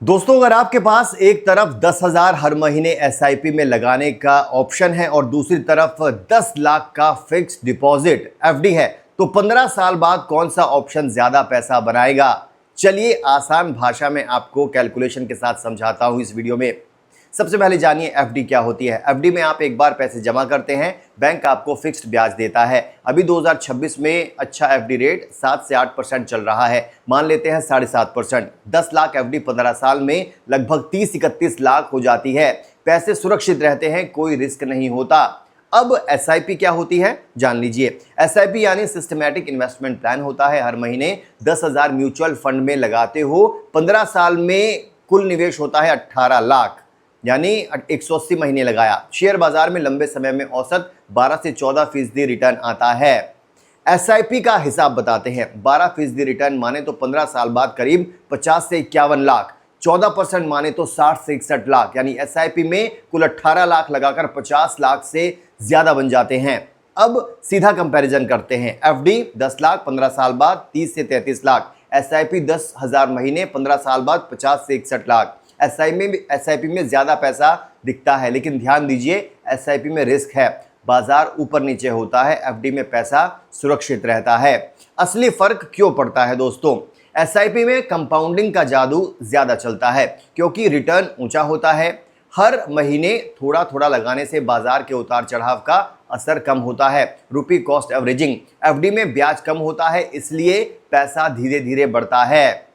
दोस्तों, अगर आपके पास एक तरफ 10,000 हर महीने एसआईपी में लगाने का ऑप्शन है और दूसरी तरफ 10 लाख का फिक्स डिपॉजिट एफडी है, तो 15 साल बाद कौन सा ऑप्शन ज्यादा पैसा बनाएगा? चलिए आसान भाषा में आपको कैलकुलेशन के साथ समझाता हूं इस वीडियो में। सबसे पहले जानिए एफडी क्या होती है। एफडी में आप एक बार पैसे जमा करते हैं, बैंक आपको फिक्स्ड ब्याज देता है। अभी 2026 में अच्छा एफडी रेट 7 से 8% चल रहा है, मान लेते हैं 7.5%। 10 लाख एफडी 15 साल में लगभग 30-31 लाख हो जाती है। पैसे सुरक्षित रहते हैं, कोई रिस्क नहीं होता। अब एसआईपी क्या होती है जान लीजिए। एसआईपी यानी सिस्टमैटिक इन्वेस्टमेंट प्लान होता है। हर महीने 10,000 म्यूचुअल फंड में लगाते हो, 15 साल में कुल निवेश होता है 18 लाख, यानी 180 महीने लगाया। शेयर बाजार में लंबे समय में औसत 12 से 14% रिटर्न आता है। एसआईपी का हिसाब बताते हैं। 12% रिटर्न माने तो 15 साल बाद करीब 50 से 51 लाख, 14% माने तो 60 से 61 लाख, यानी एसआईपी में कुल 18 लाख लगाकर 50 लाख से ज्यादा बन जाते हैं। अब सीधा कंपैरिजन करते हैं। एफडी 10 लाख 15 साल बाद 30 से 33 लाख, एसआईपी 10,000 महीने 15 साल बाद 50 से 61 लाख। एसआईपी में ज्यादा पैसा दिखता है, लेकिन ध्यान दीजिए एसआईपी में रिस्क है। बाजार ऊपर नीचे होता है, एफडी में पैसा सुरक्षित रहता है। असली फर्क क्यों पड़ता है दोस्तों? एसआईपी में कंपाउंडिंग का जादू ज्यादा चलता है क्योंकि रिटर्न ऊंचा होता है। हर महीने थोड़ा थोड़ा लगाने से बाजार के उतार चढ़ाव का असर कम होता है। रुपी कॉस्ट एवरेजिंग। एफडी में ब्याज कम होता है, इसलिए पैसा धीरे धीरे बढ़ता है।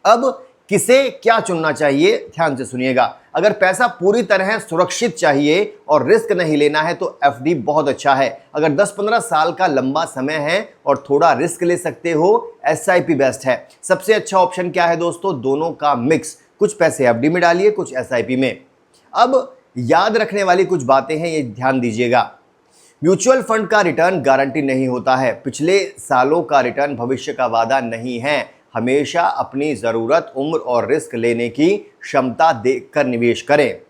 अब किसे क्या चुनना चाहिए, ध्यान से सुनिएगा। अगर पैसा पूरी तरह सुरक्षित चाहिए और रिस्क नहीं लेना है तो एफडी बहुत अच्छा है। अगर 10-15 साल का लंबा समय है और थोड़ा रिस्क ले सकते हो, एसआईपी बेस्ट है। सबसे अच्छा ऑप्शन क्या है दोस्तों? दोनों का मिक्स। कुछ पैसे एफडी में डालिए, कुछ एसआईपी में। अब याद रखने वाली कुछ बातें हैं, ये ध्यान दीजिएगा। म्यूचुअल फंड का रिटर्न गारंटी नहीं होता है। पिछले सालों का रिटर्न भविष्य का वादा नहीं है। हमेशा अपनी ज़रूरत, उम्र और रिस्क लेने की क्षमता देखकर निवेश करें।